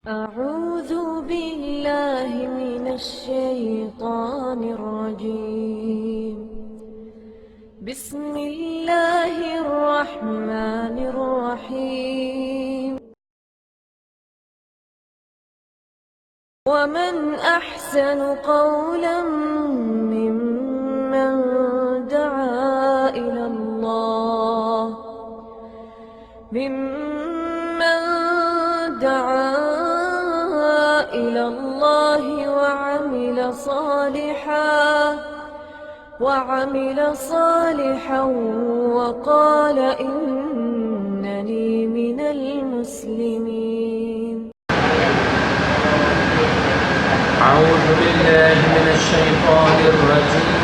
أعوذ بالله من الشيطان الرجيم. بسم الله الرحمن الرحيم. ومن أحسن قولا ممن دعا إلى الله وعمل صالحا وقال إنني من المسلمين. أعوذ بالله من الشيطان الرجيم.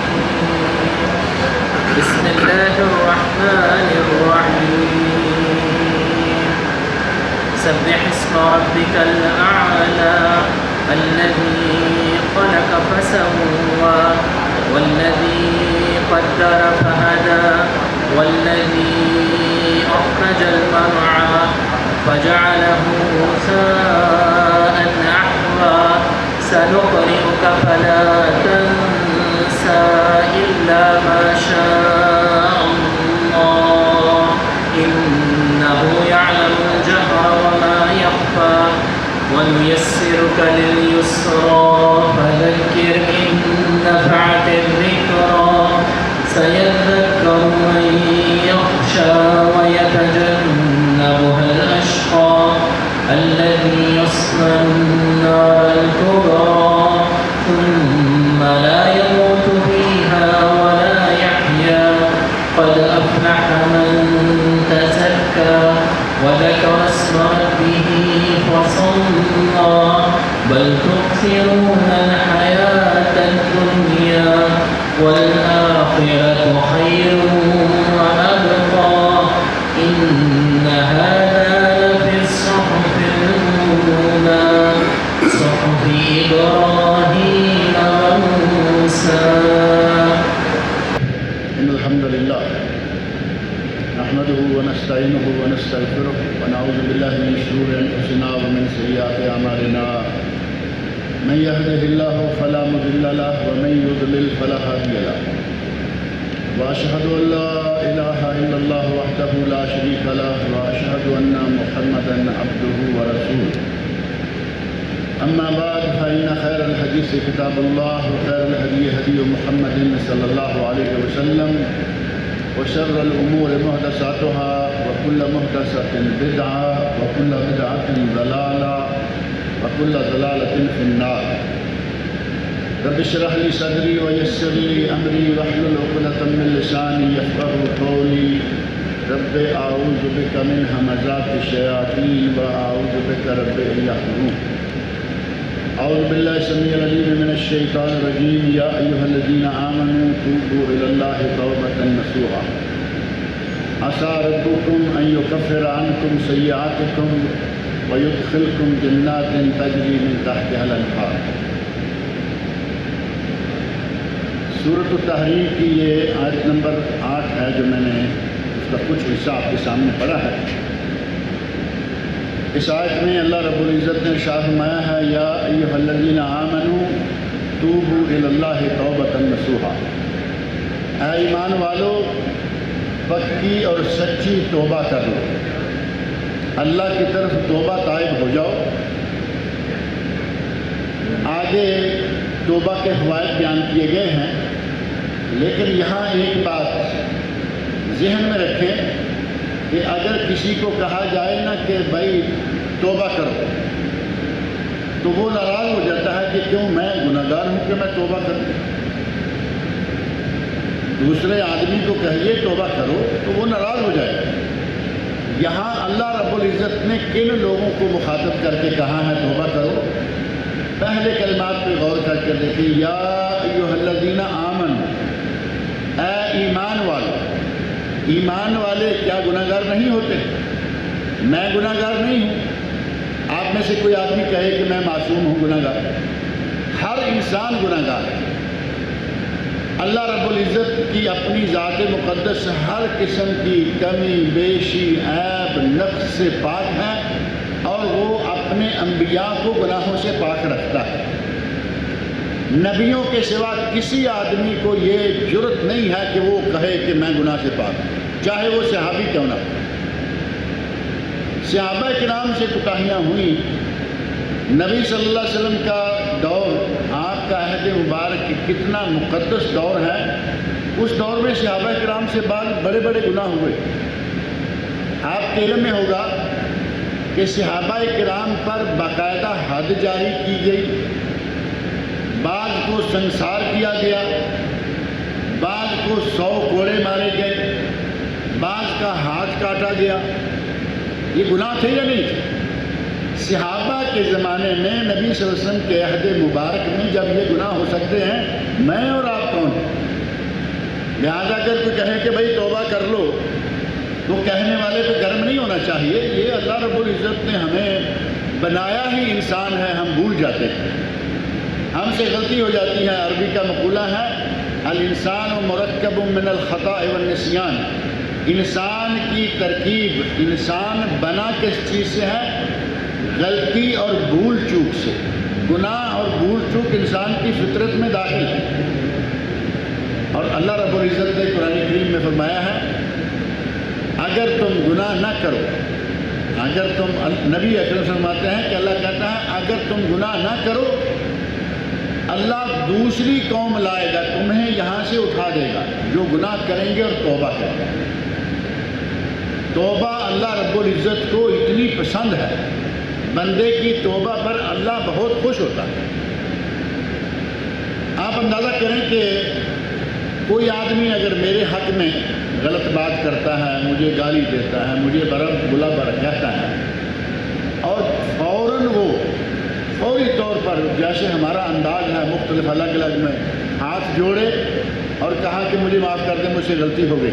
بسم الله الرحمن الرحيم. سبح اسم ربك الأعلى الذي خلق فسوى والذي قدر فهدى والذي أخرج المرعى فجعله غثاء أحوى سنقرئك فلا تنسى إلا ما شاء الله إنه يعلم الجهر وما يخفى ونيسرك لليسرى فذكر إن نفعت الذكرى سيذكر من يخشى ويتجنبها الأشقى الذي يصلى النار الكبرى ثم لا يموت فيها ولا يحيا قد أفلح من تزكى وذكر اسم ربه فصلى بل تؤثرون الحياة الدنيا والآخرة خير وأبقى إن هذا لفي الصحف الأولى صحف إبراهيم وموسى. إن الحمد لله نحمده ونستعينه ونستغفره ونعوذ بالله من شرور أنفسنا ومن سيئات أعمالنا من يهده الله فلا مضل له ومن يضلل فلا هادي له وأشهد أن لا إله إلا الله وحده لا شريك له وأشهد أن محمدا عبده ورسوله. أما بعد فإن خير الحديث كتاب الله وخير الهدي هدي محمد صلى الله عليه وسلم وشر الأمور محدثاتها وكل محدثة بدعة وكل بدعة ضلالة وكل ضلالة في النار. رب اشرح لي صدري ويسر لي أمري واحلل عقدة من لساني يفقهوا قولي. رب أعوذ بك من همزات الشياطين وأعوذ بك رب أن يحضرون. أعوذ بالله السميع العليم من الشيطان الرجيم. يا أيها الذين آمنوا توبوا إلى الله توبة نصوحا عسى ربكم أن يكفر عنكم سيئاتكم ويدخلكم جنات تجري من تحتها الأنهار. سورۃ التحریم کی یہ آیت نمبر 8 ہے جو میں نے اس کا کچھ حصہ آپ کے سامنے پڑھا ہے. اس آیت میں اللہ رب العزت نے ارشاد فرمایا ہے یا ایھا الذین آمنوا توبوا الی اللہ توبۃ نصوحا. اے ایمان والو پکی اور سچی توبہ کر لو، اللہ کی طرف توبہ طائب ہو جاؤ. آگے توبہ کے فوائد بیان کیے گئے ہیں، لیکن یہاں ایک بات ذہن میں رکھیں کہ اگر کسی کو کہا جائے نا کہ بھائی توبہ کرو تو وہ ناراض ہو جاتا ہے کہ کیوں میں گناہگار ہوں کہ میں توبہ کروں. دوسرے آدمی کو کہیے توبہ کرو تو وہ ناراض ہو جائے. یہاں اللہ رب العزت نے کن لوگوں کو مخاطب کر کے کہا ہے توبہ کرو؟ پہلے کلمات پہ غور کر کے دیکھیں. یا ایھا الذین آمنوا، اے ایمان والو. ایمان والے کیا گناہگار نہیں ہوتے؟ میں گناہگار نہیں ہوں. آپ میں سے کوئی آدمی کہے کہ میں معصوم ہوں گناہگار؟ ہر انسان گناہگار ہے. اللہ رب العزت کی اپنی ذات مقدس ہر قسم کی کمی بیشی عیب نقص سے پاک ہے اور وہ اپنے اپنے انبیاء کو گناہوں سے پاک رکھتا ہے۔ نبیوں کے سوا کسی آدمی کو یہ جرت نہیں ہے کہ وہ کہے کہ میں گناہ سے پاک ہوں، چاہے وہ صحابی کیوں نہ ہو۔ صحابہ کرام سے کوتاہیاں ہوئیں۔ نبی صلی اللہ علیہ وسلم کا دور، آپ کا عہد مبارک کتنا مقدس دور ہے، اس دور میں صحابہ کرام سے بعد بڑے بڑے گناہ ہوئے۔ آپ کے علم میں ہوگا کہ صحابہ کرام پر باقاعدہ حد جاری کی گئی، بعض کو سنسار کیا گیا، بعض کو 100 کوڑے مارے گئے، بعض کا ہاتھ کاٹا گیا۔ یہ گناہ تھے یا نہیں تھے؟ صحابہ کے زمانے میں نبی صلی اللہ علیہ وسلم کے عہد مبارک میں جب یہ گناہ ہو سکتے ہیں، میں اور آپ کون ہیں؟ لہٰذا اگر کوئی کہے کہ بھائی توبہ کر لو، تو کہنے والے پہ گرم نہیں ہونا چاہیے۔ یہ اللہ رب العزت نے ہمیں بنایا ہی انسان ہے، ہم بھول جاتے ہیں، ہم سے غلطی ہو جاتی ہے۔ عربی کا مقولہ ہے الانسان مرکب من الخطاء والنسیان، انسان کی ترکیب، انسان بنا کس چیز سے ہے؟ غلطی اور بھول چوک سے۔ گناہ اور بھول چوک انسان کی فطرت میں داخل ہے، اور اللہ رب العزت نے قرآن کریم میں فرمایا ہے اگر تم گناہ نہ کرو، اگر تم، نبی اکرم فرماتے ہیں کہ اللہ کہتا ہے اگر تم گناہ نہ کرو، اللہ دوسری قوم لائے گا، تمہیں یہاں سے اٹھا دے گا جو گناہ کریں گے اور توبہ کریں گے۔ توبہ اللہ رب العزت کو اتنی پسند ہے، بندے کی توبہ پر اللہ بہت خوش ہوتا ہے۔ آپ اندازہ کریں کہ کوئی آدمی اگر میرے حق میں غلط بات کرتا ہے، مجھے گالی دیتا ہے، مجھے برا کہتا ہے، اور فوراً وہ فوری طور پر جیسے ہمارا انداز ہے مختلف الگ الگ میں ہاتھ جوڑے اور کہا کہ مجھے معاف کر دیں، مجھ سے غلطی ہو گئی،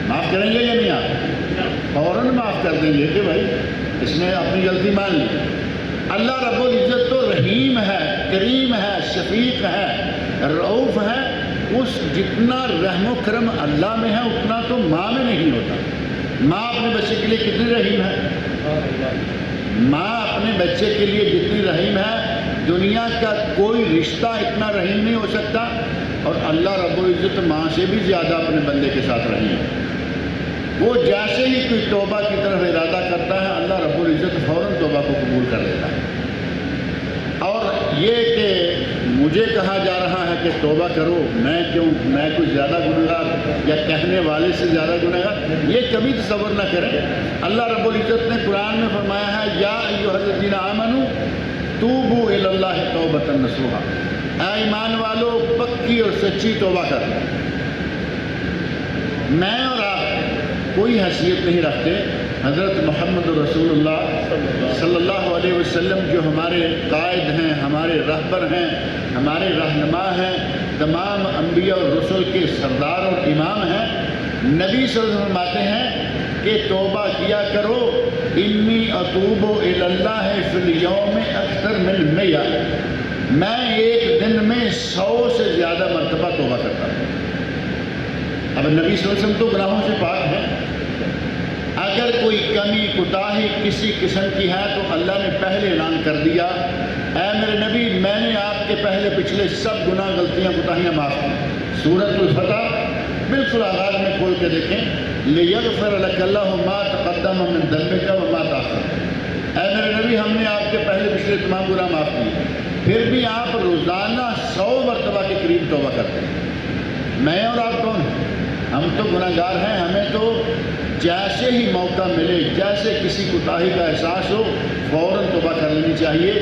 معاف کریں گے یا نہیں؟ آپ فوراً معاف کر دیں گے کہ بھائی اس نے اپنی غلطی مان لی۔ اللہ رب العزت تو رحیم ہے، کریم ہے، شفیق ہے، رؤوف ہے۔ اس جتنا رحم و کرم اللہ میں ہے اتنا تو ماں میں نہیں ہوتا۔ ماں اپنے بچے کے لیے کتنی رحیم ہے؟ ماں اپنے بچے کے لیے جتنی رحیم ہے، دنیا کا کوئی رشتہ اتنا رحیم نہیں ہو سکتا، اور اللہ رب العزت ماں سے بھی زیادہ اپنے بندے کے ساتھ رحیم ہے۔ وہ جیسے ہی کوئی توبہ کی طرف ارادہ کرتا ہے، اللہ رب العزت فوراً توبہ کو قبول کر لیتا ہے۔ اور یہ کہ مجھے کہا جا رہا ہے کہ توبہ کرو، میں کوئی زیادہ گنہگار یا کہنے والے سے زیادہ گنہگار، یہ کبھی تصور نہ کریں۔ اللہ رب العزت نے قرآن میں فرمایا ہے یا ایھا الذین آمنوا توبوا الی اللہ توبۃ نصوحا، اے ایمان والو پکی اور سچی توبہ کرو۔ میں اور آپ کوئی حیثیت نہیں رکھتے، حضرت محمد رسول اللہ صلی اللہ علیہ وسلم جو ہمارے قائد ہیں، ہمارے رہبر ہیں، ہمارے رہنما ہیں، تمام انبیاء اور رسل کے سردار اور امام ہیں، نبی صلی اللہ علیہ وسلم فرماتے ہیں کہ توبہ کیا کرو، انی اتوب الی اللہ فی الیوم اکثر من 100، میں ایک دن میں 100 سے زیادہ مرتبہ توبہ کرتا ہوں۔ اب نبی صلی اللہ علیہ وسلم تو گناہوں سے پاک ہیں، اگر کوئی کمی کوتاہی کسی قسم کی ہے تو اللہ نے پہلے اعلان کر دیا، اے میرے نبی میں نے آپ کے پہلے پچھلے سب گناہ غلطیاں کوتاہیاں معاف کی۔ سورۃ الفتح بالکل آغاز میں کھول کے دیکھیں، لیغفر لک اللہ ما تقدم من ذنبک وما تاخر، اے میرے نبی ہم نے آپ کے پہلے پچھلے تمام گناہ معاف کیے، پھر بھی آپ روزانہ 100 مرتبہ کے قریب توبہ کرتے ہیں۔ میں اور آپ کون ہیں؟ ہم تو گناہ گار ہیں، ہمیں تو جیسے ہی موقع ملے، جیسے کسی کوتاہی کا احساس ہو، فوراً توبہ کر لینی چاہیے،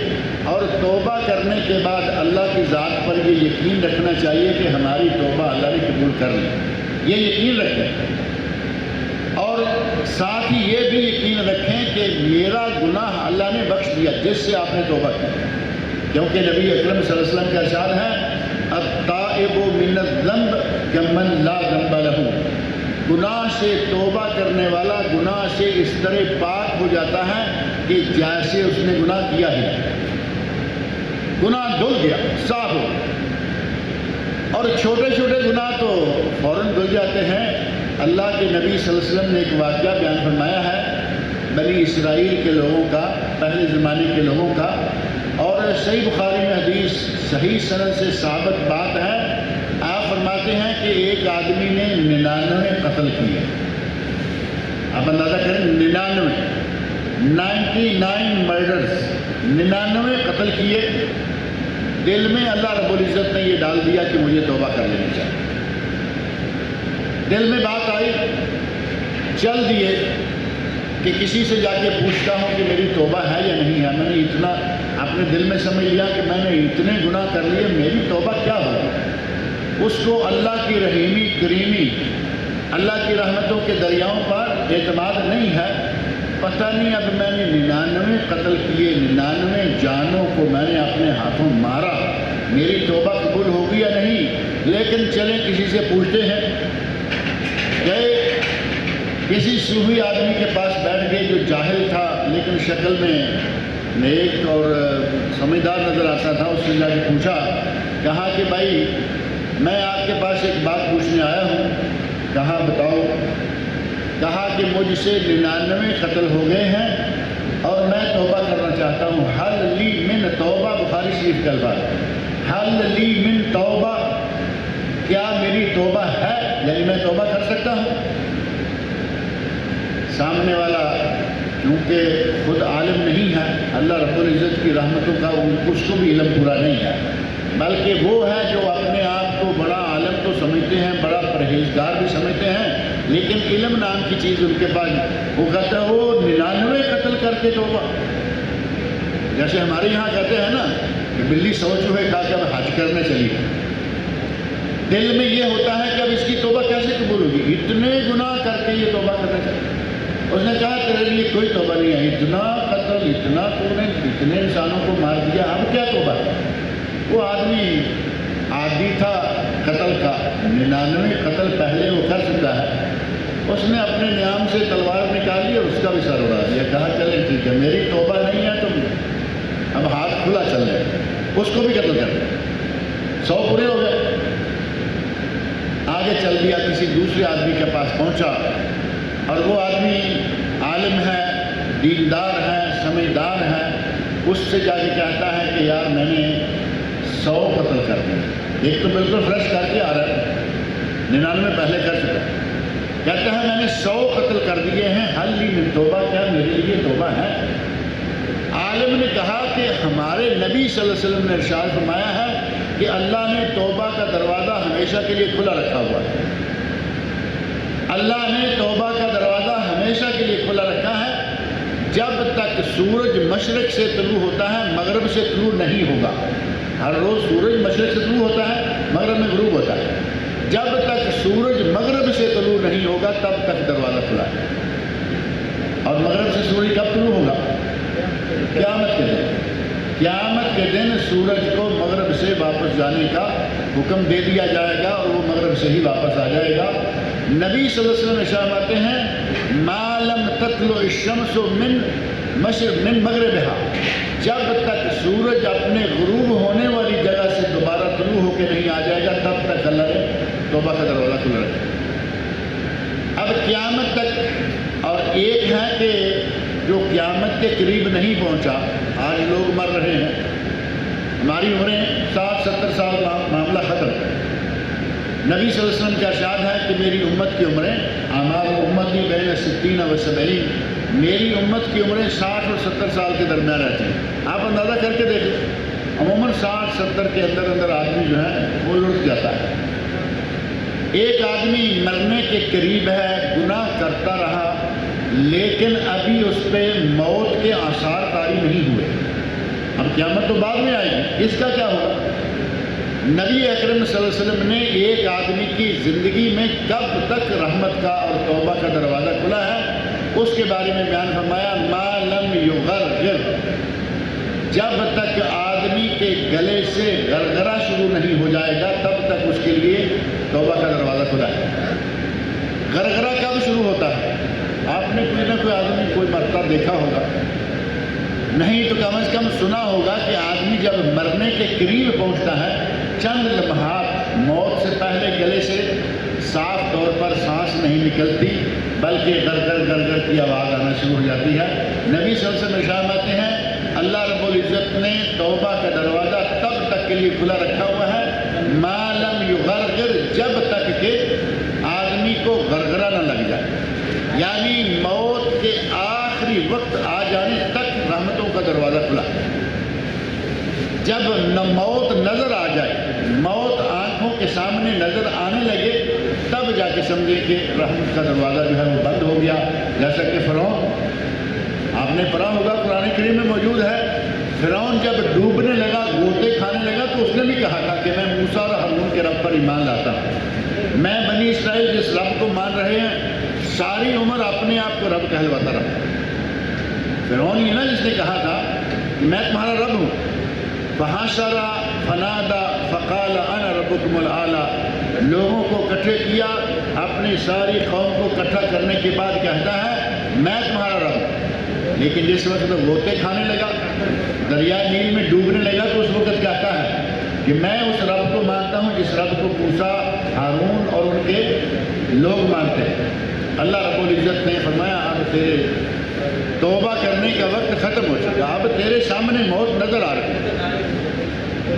اور توبہ کرنے کے بعد اللہ کی ذات پر یہ یقین رکھنا چاہیے کہ ہماری توبہ اللہ نے قبول کر لی، یہ یقین رکھیں، اور ساتھ ہی یہ بھی یقین رکھیں کہ میرا گناہ اللہ نے بخش دیا جس سے آپ نے توبہ کی، کیونکہ نبی اکرم صلی اللہ علیہ وسلم کا ارشاد ہے التائب من الذنب کمن لا ذنب لہ، گناہ سے توبہ کرنے والا گناہ سے اس طرح پاک ہو جاتا ہے کہ جیسے اس نے گناہ کیا ہی نہیں، گناہ دھل گیا، صاف ہو گیا۔ اور چھوٹے چھوٹے گناہ تو فوراً دھل جاتے ہیں۔ اللہ کے نبی صلی اللہ علیہ وسلم نے ایک واقعہ بیان فرمایا ہے، بنی اسرائیل کے لوگوں کا، پہلے زمانے کے لوگوں کا۔ اور صحیح بخاری میں حدیث صحیح سند سے ثابت بات ہے، آپ فرماتے ہیں کہ ایک آدمی نے 99 قتل کیے۔ آپ اندازہ کریں، 99 مرڈرز، 99 قتل کیے۔ دل میں اللہ رب العزت نے یہ ڈال دیا کہ مجھے توبہ کر لینی چاہیے۔ دل میں بات آئی، چل دیے کہ کسی سے جا کے پوچھتا ہوں کہ میری توبہ ہے یا نہیں ہے۔ میں نے اتنا اپنے دل میں سمجھ لیا کہ میں نے اتنے گناہ کر لیے، میری توبہ کیا ہوگی؟ اس کو اللہ کی رحیمی کریمی، اللہ کی رحمتوں کے دریاؤں پر اعتماد نہیں ہے۔ پتہ نہیں اب میں نے 99 قتل کیے، 99 جانوں کو میں نے اپنے ہاتھوں مارا، میری توبہ قبول ہوگی یا نہیں؟ لیکن چلیں کسی سے پوچھتے ہیں۔ گئے کسی صوفی آدمی کے پاس بیٹھ گئے جو جاہل تھا لیکن شکل میں نیک اور سمجھدار نظر آتا تھا۔ اس سے جا کے پوچھا، کہا کہ بھائی میں آپ کے پاس ایک بات پوچھنے آیا ہوں۔ کہا بتاؤ۔ کہا کہ مجھ سے 99 قتل ہو گئے ہیں اور میں توبہ کرنا چاہتا ہوں۔ حل لی من توبہ، بخاری شریف کا الفاظ، حل لی من توبہ، کیا میری توبہ ہے؟ یعنی میں توبہ کر سکتا ہوں؟ سامنے والا کیونکہ خود عالم نہیں ہے، اللہ رب العزت کی رحمتوں کا اس کو بھی علم پورا نہیں ہے، بلکہ وہ ہے جو اپنے آپ کو بڑا عالم تو سمجھتے ہیں، بڑا پرہیزگار بھی سمجھتے ہیں، لیکن علم نام کی چیز ان کے پاس، وہ کہتا ہے وہ 99 قتل کر کے توبہ۔ جیسے ہمارے یہاں کہتے ہیں نا کہ بلی 100 چوہے کھا کے اب حج کرنے چلی ہے۔ دل میں یہ ہوتا ہے کہ اب اس کی توبہ کیسے قبول ہوگی؟ اتنے گناہ کر کے یہ توبہ کرنا چاہیے۔ اس نے کہا تیرے لیے کوئی توبہ نہیں ہے، اتنا قتل، اتنا تو نے اتنے انسانوں کو مار دیا، اب کیا توبہ ہے؟ وہ آدمی عادی تھا قتل کا، 99 قتل پہلے وہ کر چکا ہے۔ اس نے اپنے نیام سے تلوار نکالی اور اس کا بھی سر اڑا دیا۔ کہا چلے ٹھیک ہے، میری توبہ نہیں ہے، تم اب ہاتھ کھلا چل رہے، اس کو بھی قتل کر دیا۔ 100 پورے ہو گئے۔ آگے چل دیا، کسی دوسرے آدمی کے پاس پہنچا اور وہ آدمی عالم ہے، دیندار ہے، سمجھدار ہے۔ اس سے جا کے کہتا ہے کہ یار میں نے 100 قتل کر دیے۔ ایک تو بالکل فریش کر کے آ رہا ہے، 99 پہلے کر چکا، کہتا ہے میں نے 100 قتل کر دیے ہیں، حل لی من توبہ، کیا میرے لیے توبہ ہے؟ عالم نے کہا کہ ہمارے نبی صلی اللہ علیہ وسلم نے ارشاد فرمایا ہے کہ اللہ نے توبہ کا دروازہ ہمیشہ کے لیے کھلا رکھا ہوا ہے۔ اللہ نے توبہ کا دروازہ ہمیشہ کے لیے کھلا رکھا ہے، جب تک سورج مشرق سے طلوع ہوتا ہے مغرب سے طلوع نہیں ہوگا۔ ہر روز سورج مشرق سے طلوع ہوتا ہے، مغرب میں غروب ہوتا ہے۔ جب تک سورج مغرب سے طلوع نہیں ہوگا تب تک دروازہ کھلا ہے۔ اور مغرب سے سورج کب طلوع ہوگا؟ قیامت کے دن۔ قیامت کے دن سورج کو مغرب سے واپس جانے کا حکم دے دیا جائے گا اور وہ مغرب سے ہی واپس آ جائے گا۔ نبی صلی اللہ علیہ وسلم ارشاد فرماتے ہیں ما لم تطلع الشمس من مغربها، جب تک سورج اپنے غروب ہونے والی جگہ سے دوبارہ طلوع ہو کے نہیں آ جائے گا تب تک اللہ نے توبہ کا دروازہ کھلا رکھا۔ اب قیامت تک، اور ایک ہے کہ جو قیامت کے قریب نہیں پہنچا، آج لوگ مر رہے ہیں، ہماری عمریں 60-70 سال معاملہ ختم۔ نبی صلی اللہ علیہ وسلم کا ارشاد ہے کہ میری امت کی عمریں، اعمار امتی بین 60 و 70، میری امت کی عمریں 60 اور 70 سال کے درمیان رہتی ہیں۔ آپ اندازہ کر کے دیکھیں، عموماً 60-70 کے اندر آدمی جو ہے وہ لٹ جاتا ہے۔ ایک آدمی مرنے کے قریب ہے، گناہ کرتا رہا، لیکن ابھی اس پہ موت کے آثار طاری نہیں ہوئے۔ اب قیامت تو بعد میں آئے گی، اس کا کیا ہوگا؟ نبی اکرم صلی اللہ علیہ وسلم نے ایک آدمی کی زندگی میں کب تک رحمت کا اور توبہ کا دروازہ کھلا ہے اس کے بارے میں بیان فرمایا، ما لم یغرغر، جب تک آدمی کے گلے سے گرگرا شروع نہیں ہو جائے گا تب تک اس کے لیے توبہ کا دروازہ کھلا ہے۔ گرگرا کب شروع ہوتا ہے؟ آپ نے کوئی نہ کوئی آدمی کوئی مرتا دیکھا ہوگا، نہیں تو کم از کم سنا ہوگا کہ آدمی جب مرنے کے قریب پہنچتا ہے، چند لمحات موت سے پہلے گلے سے صاف طور پر سانس نہیں نکلتی، بلکہ گر کی آواز آنا شروع ہو جاتی ہے۔ نبی صلی اللہ علیہ وسلم ارشاد آتے ہیں اللہ رب العزت نے توبہ کا دروازہ تب تک کے لیے کھلا رکھا ہوا ہے ما لم یغرغر، جب تک کہ آدمی کو غرغرہ نہ لگ جائے، یعنی موت کے آخری وقت آ جانے تک رحمتوں کا دروازہ کھلا۔ جب موت نظر آ جائے، موت آنکھوں کے سامنے نظر آنے لگے، تب جا کے سمجھے کہ رحمت کا دروازہ جو ہے وہ بند ہو گیا۔ جیسا کہ فرعون، آپ نے پڑھا ہوگا قرآن کریم میں موجود ہے، فرعون جب ڈوبنے لگا، غوطے کھانے لگا، تو اس نے بھی کہا تھا کہ میں موسیٰ اور ہارون کے رب پر ایمان لاتا ہوں۔ میں بنی اسرائیل جس رب کو مان رہے ہیں ساری عمر اپنے آپ کو رب کہلواتا رہا۔ فرعون یہ نا جس نے کہا تھا میں تمہارا رب ہوں۔ فحشر فنادى فقال انا ربكم الاعلى، لوگوں کو اکٹھے کیا، اپنی ساری قوم کو اکٹھا کرنے کے بعد کہتا ہے میں تمہارا رب ہوں۔ لیکن جس وقت غوطے کھانے لگا، دریائے نیل میں ڈوبنے لگا، تو اس وقت کہتا ہے کہ میں اس رب کو مانتا ہوں جس رب کو موسیٰ، ہارون اور ان کے لوگ مانتے ہیں۔ اللہ رب العزت نے فرمایا اب تیرے توبہ کرنے کا وقت ختم ہو چکا، اب تیرے سامنے موت نظر آ رہی ہے۔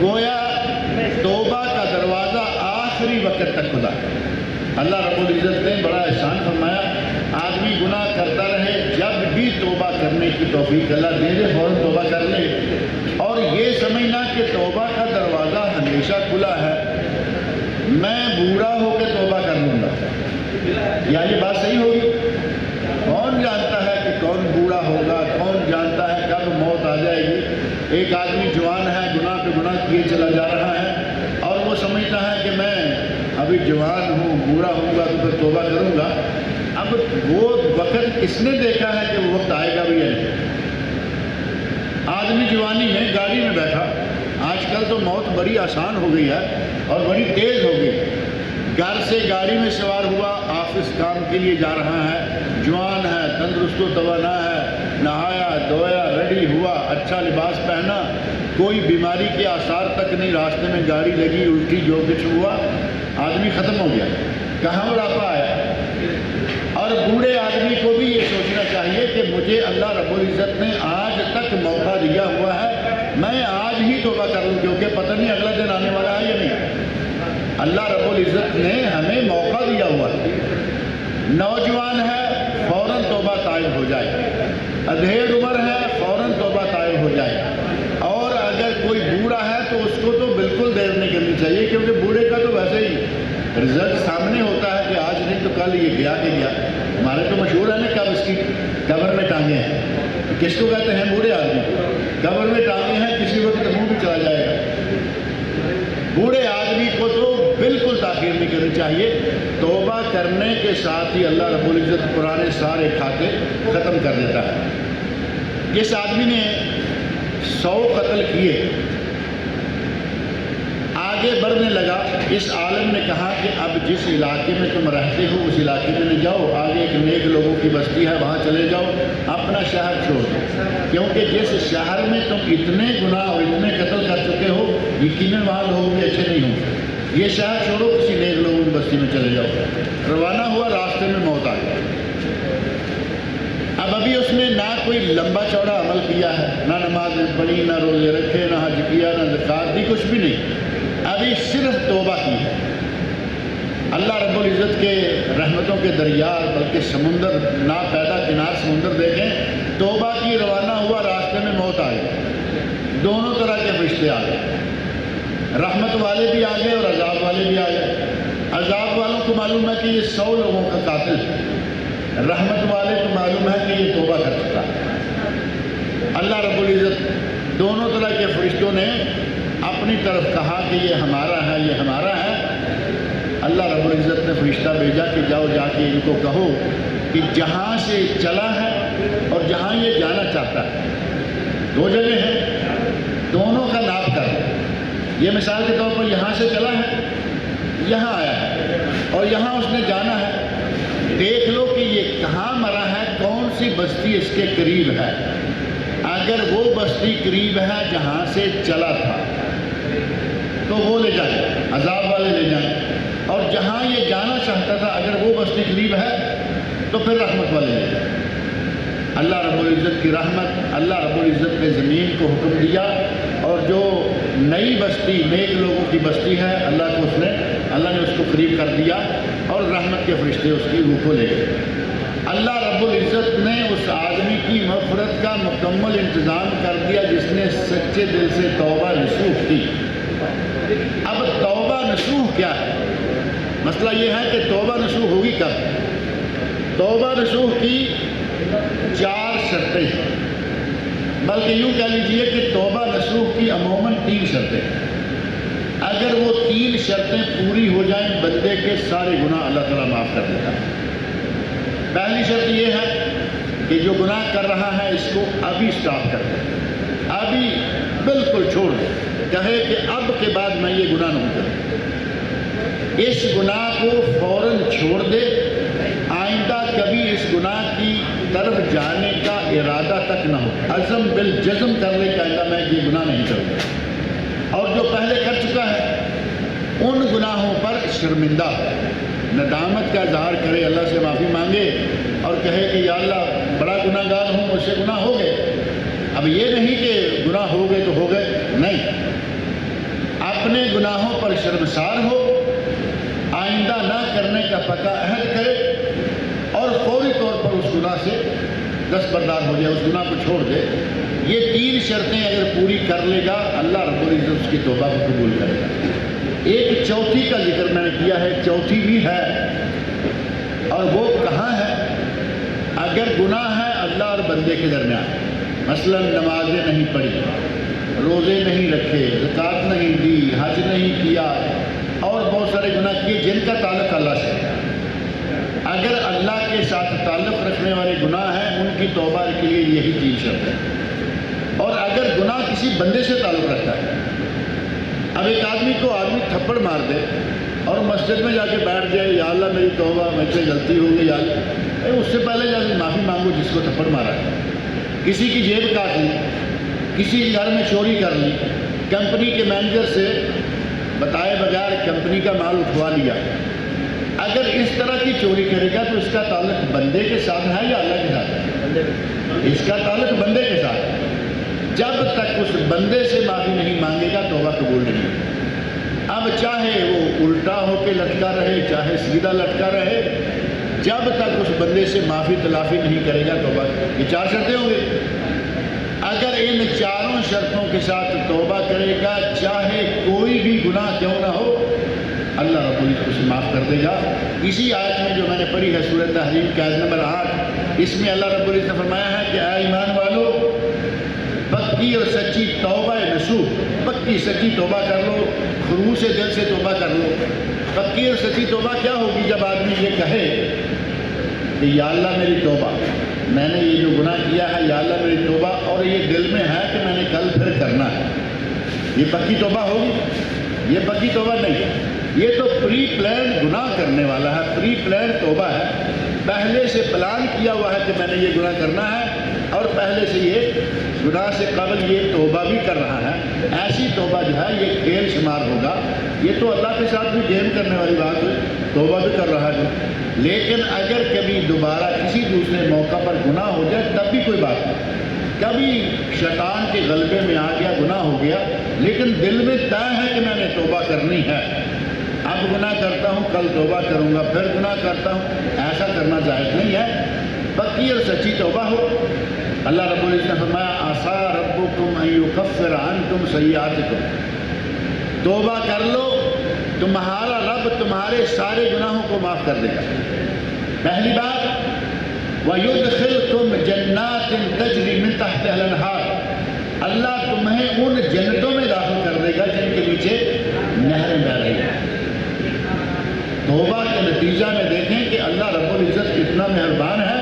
گویا توبہ کا دروازہ آخری وقت تک کھلا۔ اللہ رب العزت نے بڑا احسان فرمایا، آدمی گناہ کرتا رہے، جب بھی توبہ کرنے کی توفیق اللہ دے دے فوراً توبہ کر لے، اور یہ سمجھنا کہ توبہ کا دروازہ ہمیشہ کھلا ہے، میں بوڑھا ہو کے توبہ کر لوں گا، یا یہ بات صحیح ہوگی؟ کون جانتا ہے کہ کون بوڑھا ہوگا، کون جانتا ہے کب موت آ جائے گی۔ ایک آدمی جوان ہے، گناہ پہ گناہ کیے چلا جا رہا ہے، اور وہ سمجھتا ہے کہ میں ابھی جوان ہوں، بوڑھا ہوں گا تو پھر توبہ کروں گا۔ اب وہ وقت کس نے دیکھا ہے کہ وہ وقت آئے گا بھی ہے؟ آدمی جوانی میں گاڑی میں بیٹھا، آج کل تو موت بڑی آسان ہو گئی ہے اور بڑی تیز ہو گئی۔ گھر سے گاڑی میں سوار ہوا، آفس کام کے لیے جا رہا ہے، جوان ہے، تندرست و توانا ہے، نہایا دھویا ریڈی ہوا، اچھا لباس پہنا، کوئی بیماری کے آثار تک نہیں، راستے میں گاڑی لگی، الٹی جو کچھ ہوا، آدمی ختم ہو گیا، کہاں بڑھاپا آیا۔ اور بوڑھے آدمی کو بھی یہ سوچنا چاہیے کہ مجھے اللہ رب العزت نے آج تک موقع دیا ہوا ہے، میں آج ہی توبہ کر لوں، کیونکہ پتہ نہیں اگلا دن آنے والا ہے یا نہیں۔ اللہ رب العزت نے ہمیں موقع دیا ہوا ہے۔ نوجوان ہے فوراً توبہ طائب ہو جائے، ادھیڑ عمر ہے فوراً توبہ طائب ہو جائے، اور اگر کوئی بوڑھا ہے تو اس کو تو بالکل دیر نہیں کرنی چاہیے، کیونکہ بوڑھے کا تو ویسے ہی رزلٹ سامنے ہوتا ہے کہ آج نہیں تو کل یہ گیا کہ گیا۔ ہمارے تو مشہور ہے نا کب اس کی قبر میں ٹانگیں ہیں، کس کو کہتے ہیں؟ بوڑھے آدمی قبر میں ٹانگیں ہیں، کسی وقت منہ بھی چلا جائے گا۔ بوڑھے آدمی کو تو بالکل تاخیر نہیں کرنی چاہیے، توبہ کرنے کے ساتھ ہی اللہ رب العزت پرانے سارے کھاتے ختم کر دیتا ہے۔ جس آدمی نے 100 قتل کیے، آگے بڑھنے لگا، اس عالم نے کہا کہ اب جس علاقے میں تم رہتے ہو اس علاقے میں نہ جاؤ، آگے ایک نیک لوگوں کی بستی ہے وہاں چلے جاؤ، اپنا شہر چھوڑ دو، کیونکہ جس شہر میں تم اتنے گناہ اور اتنے قتل کر چکے ہو یقیناً وہاں لوگ بھی اچھے نہیں ہوں، یہ شہر چھوڑو، کسی نیک لوگوں کی بستی میں چلے جاؤ۔ روانہ ہوا، راستے میں موت آ گئی۔ اب ابھی اس نے نہ کوئی لمبا چوڑا عمل کیا ہے، نہ نمازیں پڑھی، نہ روزے رکھے، نہ حج کیا، نہ زکات دی، کچھ بھی نہیں، ابھی صرف توبہ کی ہے۔ اللہ رب العزت کے رحمتوں کے دریا بلکہ سمندر ناپیدا کنار سمندر دیکھیں، توبہ کی، روانہ ہوا، راستے میں موت آ گئی، دونوں طرح کے فرشتے آ گئے، رحمت والے بھی آ گئے اور عذاب والے بھی آ گئے۔ عذاب والوں کو معلوم ہے کہ یہ 100 لوگوں کا قاتل ہے، رحمت والے کو معلوم ہے کہ یہ توبہ کر چکا ہے۔ اللہ رب العزت دونوں طرح کے فرشتوں نے اپنی طرف کہا کہ یہ ہمارا ہے، یہ ہمارا ہے۔ اللہ رب العزت نے فرشتہ بھیجا کہ جاؤ جا کے ان کو کہو کہ جہاں سے چلا ہے اور جہاں یہ جانا چاہتا ہے، 2 جگہ ہیں، دونوں کا ناپ کر دو۔ یہ مثال کے طور پر یہاں سے چلا ہے، یہاں آیا ہے، اور یہاں اس نے جانا ہے، دیکھ لو کہ یہ کہاں مرا ہے، کون سی بستی اس کے قریب ہے۔ اگر وہ بستی قریب ہے جہاں سے چلا تھا تو وہ لے جائیں، عذاب والے لے جائیں، اور جہاں یہ جانا چاہتا تھا اگر وہ بستی قریب ہے تو پھر رحمت والے لے جائیں۔ اللہ رب العزت کی رحمت، اللہ رب العزت نے زمین کو حکم دیا، اور جو نئی بستی نیک لوگوں کی بستی ہے اللہ نے اس کو قریب کر دیا، اور رحمت کے فرشتے اس کی روح کو لے گئے۔ اللہ رب العزت نے اس آدمی کی مغفرت کا مکمل انتظام کر دیا جس نے سچے دل سے توبہ نصوح کی۔ اب توبہ نصوح کیا ہے؟ مسئلہ یہ ہے کہ توبہ نصوح ہوگی کب؟ توبہ نصوح کی 4 شرطیں ہیں، بلکہ یوں کہہ لیجئے کہ توبہ نصوح کی عموماً 3 شرطیں ہیں۔ اگر وہ 3 شرطیں پوری ہو جائیں بندے کے سارے گناہ اللہ تعالیٰ معاف کر دیتا ہے۔ پہلی شرط یہ ہے کہ جو گناہ کر رہا ہے اس کو ابھی سٹاپ کر دے، ابھی بالکل چھوڑ دے، کہے کہ اب کے بعد میں یہ گناہ نہیں کروں، اس گناہ کو فوراً چھوڑ دے، آئندہ کبھی اس گناہ کی طرف جانے کا ارادہ تک نہ ہو، عزم بالجزم کر لے کہ آئندہ میں یہ گناہ نہیں کروں گا، اور جو پہلے کر چکا ہے ان گناہوں پر شرمندہ ندامت کا اظہار کرے، اللہ سے معافی مانگے اور کہے کہ یا اللہ بڑا گناہ گار ہوں، مجھ سے گناہ ہو گئے۔ اب یہ نہیں کہ گناہ ہو گئے تو ہو گئے، نہیں، اپنے گناہوں پر شرمسار ہو، آئندہ نہ کرنے کا پکا عہد کرے، اور فوری طور پر اس گناہ سے دستبردار ہو جائے، اس گناہ کو چھوڑ دے۔ یہ 3 شرطیں اگر پوری کر لے گا اللہ رب العزت اس کی توبہ کو قبول کرے گا۔ ایک چوتھی کا ذکر میں نے کیا ہے، چوتھی بھی ہے، اور وہ کہاں ہے؟ اگر گناہ ہے اللہ اور بندے کے درمیان، مثلا نمازیں نہیں پڑھی، روزے نہیں رکھے، زکوٰۃ نہیں دی، حج نہیں کیا، اور بہت سارے گناہ کیے جن کا تعلق اللہ سے ہے، اگر اللہ کے ساتھ تعلق رکھنے والے گناہ ہیں ان کی توبہ کے لیے یہی 3 شرط ہے۔ اور اگر گناہ کسی بندے سے تعلق رکھتا ہے، اب ایک آدمی کو تھپڑ مار دے اور مسجد میں جا کے بیٹھ جائے، یا اللہ میری توبہ، مجھ سے غلطی ہو گئی، یا اللہ، اس سے پہلے جا کے معافی مانگو جس کو تھپڑ مارا ہے۔ کسی کی جیب کاٹ لی، کسی کے گھر میں چوری کر لی، کمپنی کے مینیجر سے بتائے بغیر کمپنی کا مال اٹھوا لیا، اگر اس طرح کی چوری کرے گا تو اس کا تعلق بندے کے ساتھ ہے یا اللہ کے ساتھ ہے؟ اس کا تعلق بندے کے ساتھ ہے۔ جب تک اس بندے سے معافی نہیں مانگے گا توبہ قبول نہیں ہوگی۔ اب چاہے وہ الٹا ہو کے لٹکا رہے، چاہے سیدھا لٹکا رہے، جب تک اس بندے سے معافی تلافی نہیں کرے گا توبہ، یہ 4 شرطیں ہوں گی۔ اگر ان 4 شرطوں کے ساتھ توبہ کرے گا، چاہے کوئی بھی گناہ کیوں نہ ہو، اللہ رب العزت اسے معاف کر دے گا۔ اسی آیت میں جو میں نے پڑھی ہے سورہ تحریم کی آیت نمبر 8، اس میں اللہ رب العزت نے فرمایا ہے کہ اے ایمان والو، پکی اور سچی توبہ نصوح، پکی سچی توبہ کر لو، خلوص دل سے توبہ کر لو۔ پکی اور سچی توبہ کیا ہوگی؟ جب آدمی یہ کہے کہ یا اللہ میری توبہ، میں نے یہ جو گناہ کیا ہے، یا اللہ میری توبہ، اور یہ دل میں ہے کہ میں نے کل پھر کرنا ہے، یہ پکی توبہ ہوگی؟ یہ پکی توبہ نہیں ہے، یہ تو پری پلان گناہ کرنے والا ہے، پری پلان توبہ ہے، پہلے سے پلان کیا ہوا ہے کہ میں نے یہ گناہ کرنا ہے، اور پہلے سے یہ گناہ سے قبل یہ توبہ بھی کر رہا ہے۔ ایسی توبہ جو ہے یہ کھیل شمار ہوگا، یہ تو اللہ کے ساتھ بھی گیم کرنے والی بات ہے، توبہ بھی کر رہا ہے۔ لیکن اگر کبھی دوبارہ کسی دوسرے موقع پر گناہ ہو جائے تب بھی کوئی بات نہیں، کبھی شیطان کے غلبے میں آ گیا، گناہ ہو گیا، لیکن دل میں طے ہے کہ میں نے توبہ کرنی ہے، اب گناہ کرتا ہوں کل توبہ کروں گا، پھر گناہ کرتا ہوں، ایسا کرنا جائز نہیں ہے۔ پکی اور سچی توبہ ہو۔ اللہ رب العزت نے فرمایا عسیٰ ربکم ان یکفر عنکم سیئاتکم، توبہ کر لو تمہارا رب تمہارے سارے گناہوں کو معاف کر دے گا۔ پہلی بات وَيُدْخِلْكُمْ جَنَّاتٍ تَجْرِي مِن تَحْتِهَا الْأَنْهَارُ، اللہ تمہیں ان جنتوں میں داخل کر دے گا جن کے نیچے نہریں بہہ رہی ہیں۔ توبہ کے نتیجہ میں دیکھیں کہ اللہ رب العزت کتنا مہربان ہے،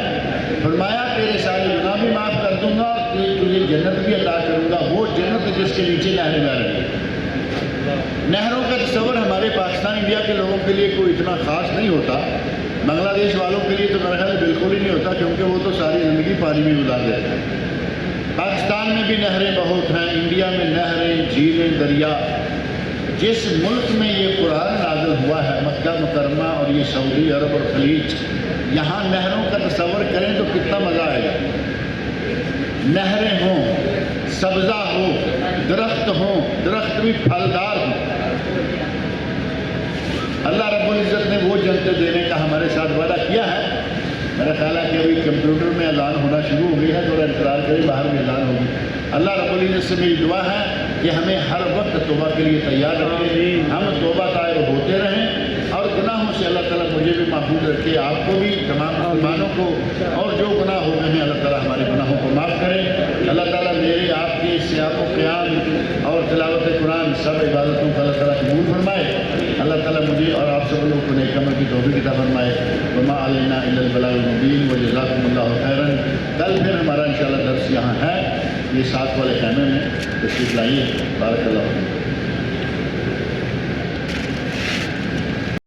فرمایا تیرے سارے گناہ بھی معاف کر دوں گا اور تجھے جنت بھی عطا کروں گا، وہ جنت جس کے نیچے نہریں بہہ رہی ہیں۔ نہروں کا تصور ہمارے پاکستان انڈیا کے لوگوں کے لیے کوئی اتنا خاص نہیں ہوتا، بنگلہ دیش والوں کے لیے تو میرا خیال بالکل ہی نہیں ہوتا، کیونکہ وہ تو ساری زندگی پانی میں گزار دیتے ہیں۔ پاکستان میں بھی نہریں بہت ہیں، انڈیا میں نہریں، جھیلیں، دریا۔ جس ملک میں یہ قرآن نازل ہوا ہے، مکہ مکرمہ اور یہ سعودی عرب اور خلیج، یہاں نہروں کا تصور کریں تو کتنا مزہ آئے گا. نہریں ہوں، سبزہ ہو، درخت ہوں، درخت بھی پھلدار ہوں. اللہ رب العزت نے وہ جنتیں دینے کا ہمارے ساتھ وعدہ کیا ہے. میرا خیال ہے کہ ابھی کمپیوٹر میں اعلان ہونا شروع ہو گئی ہے، تھوڑا انتظار کریں، باہر میں اعلان ہوگی. اللہ رب العزت سے میری دعا ہے کہ ہمیں ہر وقت توبہ کے لیے تیار رکھے، ہم توبہ طائب ہوتے رہیں، اور گناہوں سے اللہ تعالیٰ مجھے بھی محفوظ رکھے، آپ کو بھی، تمام مسلمانوں کو. اور جو گناہ ہو گئے ہیں اللہ تعالیٰ ہمارے گناہوں کو معاف کرے. اللہ تعالیٰ میرے آپ کے صیام و قیام اور تلاوت قرآن سب عبادتوں کا اللہ تعالیٰ قبول فرمائے. اللہ تعالیٰ مجھے اور آپ سب لوگوں کو نیک عمل کی توفیق عطا فرمائے. وما علینا الا البلاغ المبین وجزاکم اللہ خیرا. کل پھر ہمارا انشاءاللہ درس یہاں ہے، یہ 7 والے خیمے میں. تشریف لائیے. بارک اللہ فیکم.